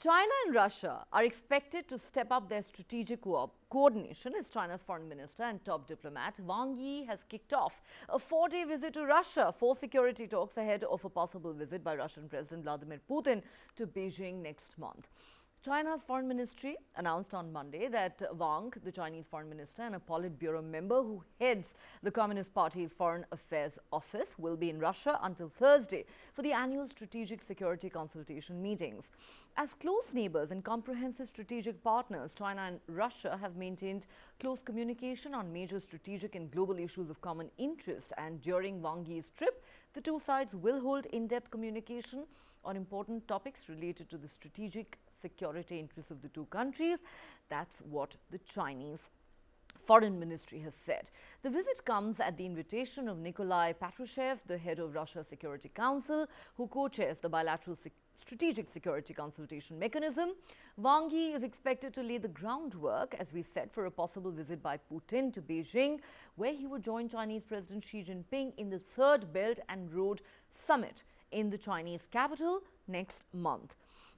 China and Russia are expected to step up their strategic coordination as China's foreign minister and top diplomat Wang Yi has kicked off a 4-day visit to Russia for security talks ahead of a possible visit by Russian President Vladimir Putin to Beijing next month. China's foreign ministry announced on Monday that Wang, the Chinese foreign minister and a Politburo member who heads the Communist Party's Foreign Affairs Office, will be in Russia until Thursday for the annual Strategic Security Consultation meetings. As close neighbors and comprehensive strategic partners, China and Russia have maintained close communication on major strategic and global issues of common interest, and during Wang Yi's trip, the two sides will hold in-depth communication on important topics related to the strategic security interests of the two countries. That's what the Chinese Foreign Ministry has said. The visit comes at the invitation of Nikolai Patrushev, the head of Russia's Security Council, who co-chairs the bilateral strategic security consultation mechanism. Wang Yi is expected to lay the groundwork, as we said, for a possible visit by Putin to Beijing, where he would join Chinese President Xi Jinping in the Third Belt and Road Summit in the Chinese capital next month.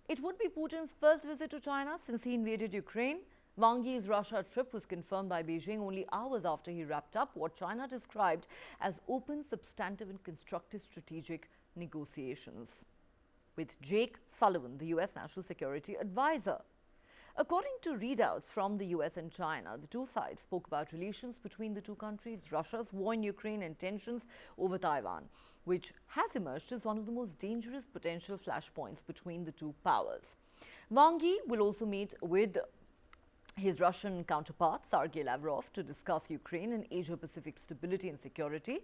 It would be Putin's first visit to China since he invaded Ukraine. Wang Yi's Russia trip was confirmed by Beijing only hours after he wrapped up what China described as open, substantive and constructive strategic negotiations with Jake Sullivan, the U.S. National Security Advisor. According to readouts from the US and China, the two sides spoke about relations between the two countries, Russia's war in Ukraine and tensions over Taiwan, which has emerged as one of the most dangerous potential flashpoints between the two powers. Wang Yi will also meet with his Russian counterpart, Sergei Lavrov, to discuss Ukraine and Asia-Pacific stability and security.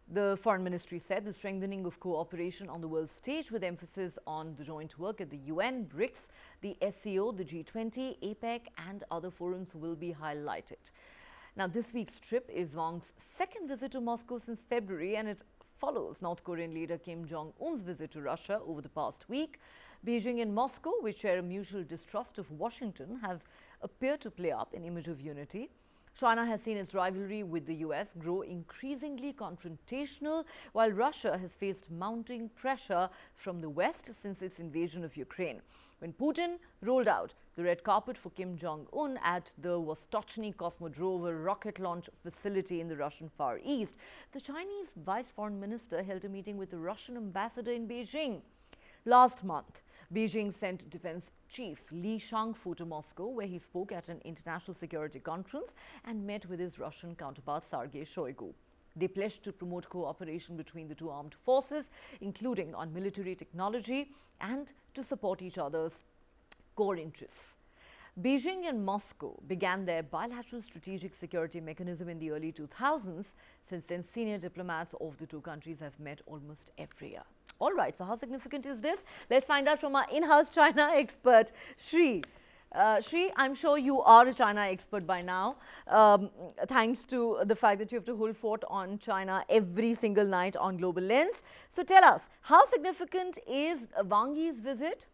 The Foreign Ministry said the strengthening of cooperation on the world stage with emphasis on the joint work at the UN, BRICS, the SCO, the G20, APEC and other forums will be highlighted. Now, this week's trip is Wang's second visit to Moscow since February, and it follows North Korean leader Kim Jong-un's visit to Russia over the past week. Beijing and Moscow, which share a mutual distrust of Washington, have appeared to play up an image of unity. China has seen its rivalry with the US grow increasingly confrontational, while Russia has faced mounting pressure from the West since its invasion of Ukraine. When Putin rolled out the red carpet for Kim Jong-un at the Vostochny Cosmodrome rocket launch facility in the Russian Far East, the Chinese vice foreign minister held a meeting with the Russian ambassador in Beijing. Last month, Beijing sent Defense Chief Li Shangfu to Moscow, where he spoke at an international security conference and met with his Russian counterpart Sergei Shoigu. They pledged to promote cooperation between the two armed forces, including on military technology, and to support each other's core interests. Beijing and Moscow began their bilateral strategic security mechanism in the early 2000s. Since then, senior diplomats of the two countries have met almost every year. All right, so how significant is this? Let's find out from our in-house China expert, Shri. Shri, I'm sure you are a China expert by now, thanks to the fact that you have to hold fort on China every single night on Global Lens. So tell us, how significant is Wang Yi's visit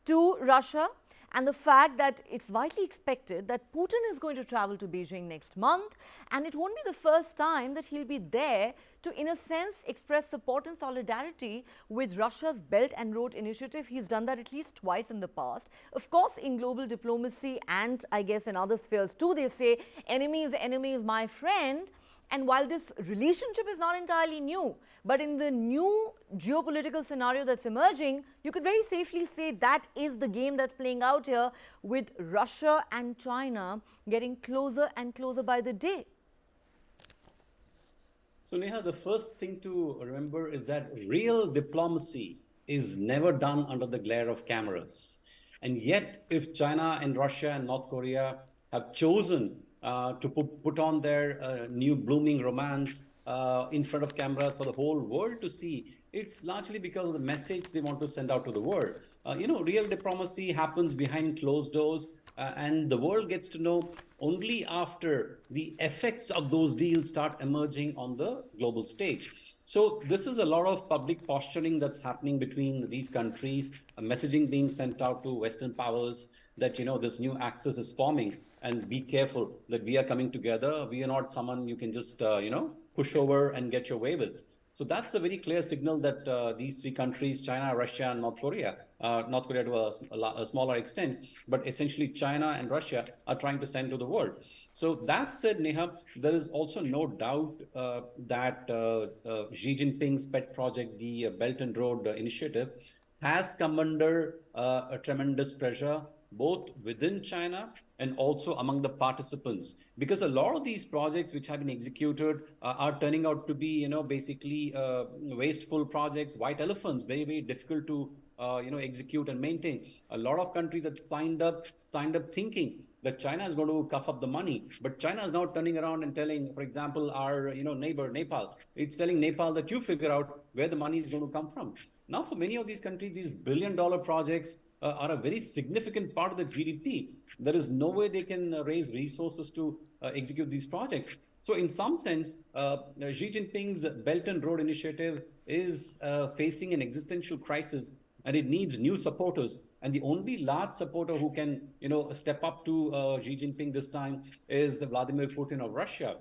to Russia, and the fact that it's widely expected that Putin is going to travel to Beijing next month, and it won't be the first time that he'll be there to, in a sense, express support and solidarity with Russia's Belt and Road Initiative. He's done that at least twice in the past. Of course, in global diplomacy and I guess in other spheres too, they say enemy is my friend. And while this relationship is not entirely new, but in the new geopolitical scenario that's emerging, you could very safely say that is the game that's playing out here, with Russia and China getting closer and closer by the day. So Neha, the first thing to remember is that real diplomacy is never done under the glare of cameras. And yet, if China and Russia and North Korea have chosen to put on their new blooming romance in front of cameras for the whole world to see, it's largely because of the message they want to send out to the world. Real diplomacy happens behind closed doors, and the world gets to know only after the effects of those deals start emerging on the global stage. So this is a lot of public posturing that's happening between these countries, a messaging being sent out to Western powers that, this new axis is forming, and be careful that we are coming together. We are not someone you can just, push over and get your way with. So that's a very clear signal that these three countries, China, Russia, and North Korea to a smaller extent, but essentially China and Russia are trying to send to the world. So that said, Neha, there is also no doubt that Xi Jinping's pet project, the Belt and Road Initiative, has come under a tremendous pressure, both within China and also among the participants, because a lot of these projects which have been executed are turning out to be, basically wasteful projects, white elephants, very, very difficult to execute and maintain. A lot of countries that signed up thinking that China is going to cough up the money, but China is now turning around and telling, for example, our neighbor Nepal, it's telling Nepal that you figure out where the money is going to come from. Now, for many of these countries, these billion-dollar projects are a very significant part of the GDP. There is no way they can raise resources to execute these projects. So in some sense, Xi Jinping's Belt and Road Initiative is facing an existential crisis, and it needs new supporters. And the only large supporter who can, step up to Xi Jinping this time is Vladimir Putin of Russia.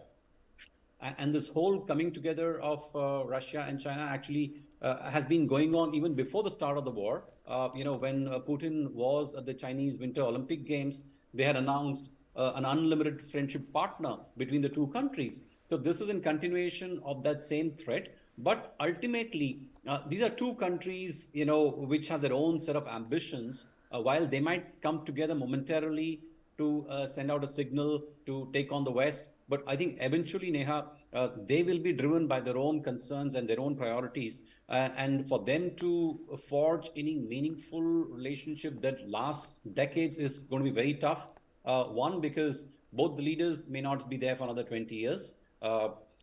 And this whole coming together of Russia and China actually has been going on even before the start of the war. When Putin was at the Chinese Winter Olympic Games, they had announced an unlimited friendship partner between the two countries. So this is in continuation of that same thread. But ultimately, these are two countries, which have their own set of ambitions. While they might come together momentarily to send out a signal to take on the West, but I think eventually, Neha, they will be driven by their own concerns and their own priorities. And for them to forge any meaningful relationship that lasts decades is going to be very tough. One, because both the leaders may not be there for another 20 years.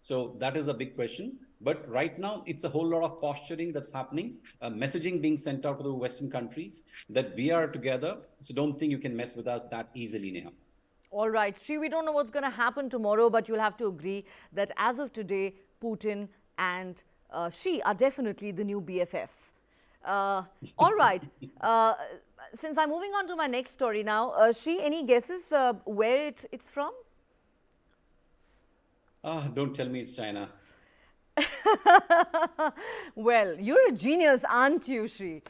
So that is a big question. But right now, it's a whole lot of posturing that's happening, messaging being sent out to the Western countries that we are together. So don't think you can mess with us that easily, Neha. All right, Sri, we don't know what's going to happen tomorrow, but you'll have to agree that as of today, Putin and Xi are definitely the new BFFs. All right, since I'm moving on to my next story now, Sri, any guesses where it's from? Don't tell me it's China. Well, you're a genius, aren't you, Sri?